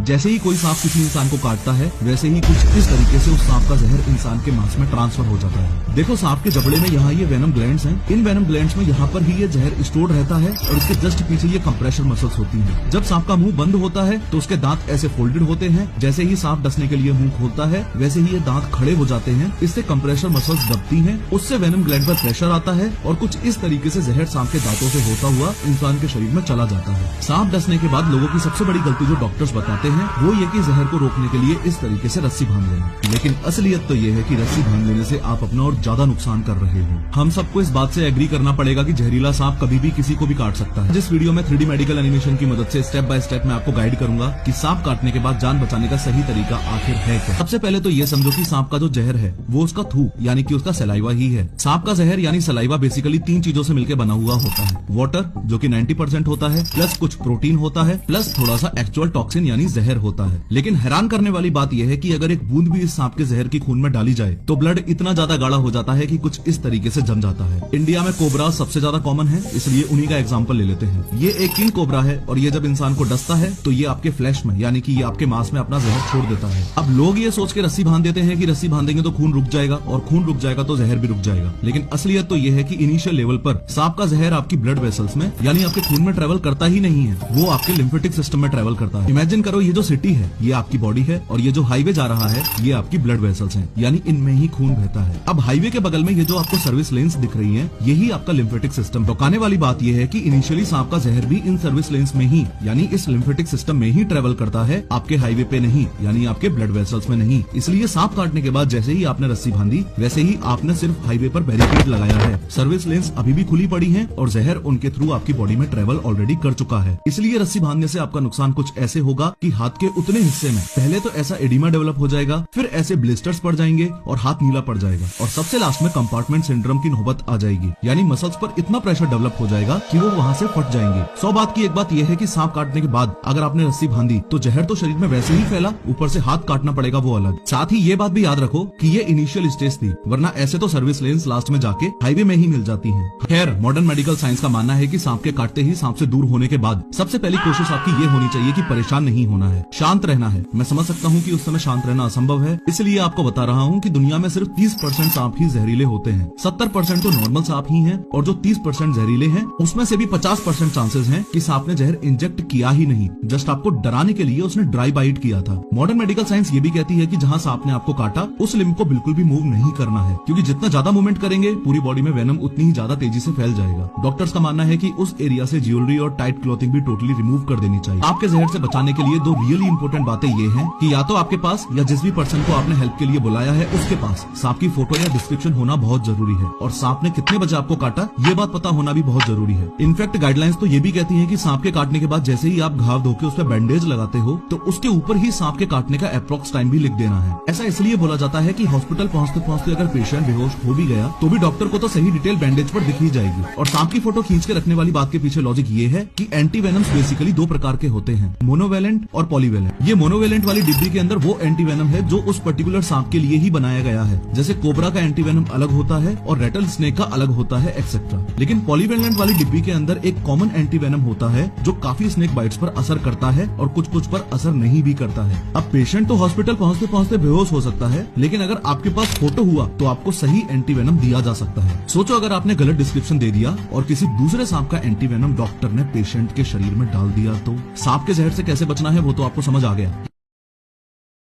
जैसे ही कोई सांप किसी इंसान को काटता है वैसे ही कुछ इस तरीके से उस सांप का जहर इंसान के मांस में ट्रांसफर हो जाता है। देखो सांप के जबड़े में यहाँ ये वेनम ग्लैंड्स हैं। इन वेनम ग्लैंड्स में यहाँ पर ही ये जहर स्टोर रहता है और इसके जस्ट पीछे ये कंप्रेशर मसल्स होती हैं। जब सांप का मुंह बंद होता है तो उसके दांत ऐसे फोल्डेड होते हैं। जैसे ही सांप डसने के लिए मुंह खोलता है वैसे ही ये दांत खड़े हो जाते हैं। इससे कंप्रेशर मसल्स दबती हैं, उससे वेनम ग्लैंड पर प्रेशर आता है और कुछ इस तरीके से जहर सांप के दांतों से होता हुआ इंसान के शरीर में चला जाता है। सांप डसने के बाद लोगों की सबसे बड़ी गलती जो डॉक्टर्स बताते हैं वो ये कि जहर को रोकने के लिए इस तरीके से रस्सी बांध लेना, लेकिन असलियत तो ये है कि रस्सी बांध लेने से आप अपना और ज्यादा नुकसान कर रहे हो। हम सबको इस बात से एग्री करना पड़ेगा कि जहरीला सांप कभी भी किसी को भी काट सकता है। जिस वीडियो में 3D मेडिकल एनिमेशन की मदद से स्टेप बाय स्टेप मैं आपको गाइड करूंगा कि सांप काटने के बाद जान बचाने का सही तरीका आखिर है क्या। सबसे पहले तो ये समझो कि सांप का जो जहर है वो उसका थूक यानी कि उसका सलाइवा ही है। सांप का जहर यानी सलाइवा बेसिकली 3 चीजों से मिलकर बना हुआ होता है। वाटर जो कि 90% होता है, प्लस कुछ प्रोटीन होता है, प्लस थोड़ा सा एक्चुअल टॉक्सिन यानी जहर होता है। लेकिन हैरान करने वाली बात यह है कि अगर एक बूंद भी इस सांप के जहर की खून में डाली जाए तो ब्लड इतना ज्यादा गाढ़ा हो जाता है कि कुछ इस तरीके से जम जाता है। इंडिया में कोबरा सबसे ज्यादा कॉमन है, इसलिए उन्हीं का एग्जांपल ले लेते हैं। ये एक किंग कोबरा है और ये जब इंसान को डसता है तो ये आपके फ्लैश में यानी कि ये आपके मांस में अपना जहर छोड़ देता है। अब लोग ये सोच के रस्सी बांध देते हैं कि रस्सी बांधेंगे तो खून रुक जाएगा और खून रुक जाएगा तो जहर भी रुक जाएगा, लेकिन असलियत तो ये है कि इनिशियल लेवल पर सांप का जहर आपकी ब्लड वेसल्स में यानी आपके खून में ट्रेवल करता ही नहीं है, वो आपके लिम्फेटिक सिस्टम में ट्रेवल करता है। इमेजिन करो ये जो सिटी है ये आपकी बॉडी है और ये जो हाईवे जा रहा है ये आपकी ब्लड वेसल्स हैं, यानी इनमें ही खून बहता है। अब हाईवे के बगल में ये जो आपको सर्विस लेन्स दिख रही हैं, यही आपका लिम्फेटिक सिस्टम। टोकाने वाली बात ये है कि इनिशियली सांप का जहर भी इन सर्विस लेन्स में ही यानी इस लिम्फेटिक सिस्टम में ही ट्रेवल करता है, आपके हाईवे पे नहीं यानी आपके ब्लड वेसल्स में नहीं। इसलिए सांप काटने के बाद जैसे ही आपने रस्सी बांधी वैसे ही आपने सिर्फ हाईवे पर बैरिकेड लगाया है। सर्विस लेन्स अभी भी खुली पड़ी है और जहर उनके थ्रू आपकी बॉडी में ट्रेवल ऑलरेडी कर चुका है। इसलिए रस्सी बांधने से आपका नुकसान कुछ ऐसे होगा कि हाथ के उतने हिस्से में पहले तो ऐसा एडिमा डेवलप हो जाएगा, फिर ऐसे ब्लिस्टर्स पड़ जाएंगे और हाथ नीला पड़ जाएगा और सबसे लास्ट में कंपार्टमेंट सिंड्रोम की नौबत आ जाएगी, यानी मसल्स पर इतना प्रेशर डेवलप हो जाएगा कि वो वहाँ से फट जाएंगे। 100 बात की एक बात यह है कि सांप काटने के बाद अगर आपने रस्सी बांधी तो जहर तो शरीर में वैसे ही फैला, ऊपर से हाथ काटना पड़ेगा वो अलग। साथ ही ये बात भी याद रखो कि ये इनिशियल स्टेज थी, वरना ऐसे तो सर्विस लेन्स लास्ट में जाके हाईवे में ही मिल जाती हैं। खैर मॉडर्न मेडिकल साइंस का मानना है कि सांप के काटते ही सांप से दूर होने के बाद सबसे पहली कोशिश आपकी ये होनी चाहिए कि परेशान नहीं होना है, शांत रहना है। मैं समझ सकता हूँ कि उस समय शांत रहना असंभव है, इसलिए आपको बता रहा हूँ कि दुनिया में सिर्फ 30% सांप ही जहरीले होते हैं, 70% तो नॉर्मल सांप ही हैं और जो 30% जहरीले हैं उसमें से भी 50% चांसेस हैं कि सांप ने जहर इंजेक्ट किया ही नहीं, जस्ट आपको डराने के लिए उसने ड्राई बाइट किया था। मॉडर्न मेडिकल साइंस ये भी कहती है कि जहाँ सांप ने आपको काटा उस लिम्ब को बिल्कुल भी मूव नहीं करना है, क्योंकि जितना ज्यादा मूवमेंट करेंगे पूरी बॉडी में वेनम उतनी ही ज्यादा तेजी से फैल जाएगा। डॉक्टर्स का मानना है कि उस एरिया से ज्वेलरी और टाइट क्लॉथिंग भी टोटली रिमूव कर देनी चाहिए। आपके जहर से बचाने के लिए 2 रियली इंपॉर्टेंट बातें ये हैं कि या तो आपके पास या जिस भी पर्सन को आपने हेल्प के लिए बुलाया है उसके पास सांप की फोटो या डिस्क्रिप्शन होना बहुत जरूरी है, और सांप ने कितने बजे आपको काटा ये बात पता होना भी बहुत जरूरी है। इनफैक्ट गाइडलाइंस तो ये भी कहती है कि सांप के काटने के बाद जैसे ही आप घाव धोके उस पर बैंडेज लगाते हो तो उसके ऊपर ही सांप के काटने का अप्रॉक्स टाइम भी लिख देना है। ऐसा इसलिए बोला जाता है कि हॉस्पिटल पहुंचते पहुंचते अगर पेशेंट बेहोश हो भी गया तो भी डॉक्टर को तो सही डिटेल बैंडेज पर दिख ही जाएगी। और सांप की फोटो खींच के रखने वाली बात के पीछे लॉजिक ये है कि एंटीवेनम्स बेसिकली 2 प्रकार के होते हैं, मोनोवेलेंट और पॉलीवेलेंट। ये मोनोवेलेंट वाली डिब्बी के अंदर वो एंटीवेनम है जो उस पर्टिकुलर सांप के लिए ही बनाया गया है, जैसे कोबरा का एंटीवेनम अलग होता है और रेटल स्नेक का अलग होता है एक्सेट्रा। लेकिन पॉलीवेलेंट वाली डिब्बी के अंदर एक कॉमन एंटीवेनम होता है जो काफी स्नेक बाइट्स पर असर करता है और कुछ पर असर नहीं भी करता है। अब पेशेंट तो हॉस्पिटल पहुंचते पहुंचते बेहोश हो सकता है, लेकिन अगर आपके पास फोटो हुआ तो आपको सही एंटीवेनम दिया जा सकता है। सोचो अगर आपने गलत डिस्क्रिप्शन दे दिया और किसी दूसरे सांप का एंटीवेनम डॉक्टर ने पेशेंट के शरीर में डाल दिया तो सांप के जहर से कैसे बचना है वो तो आपको समझ आ गया।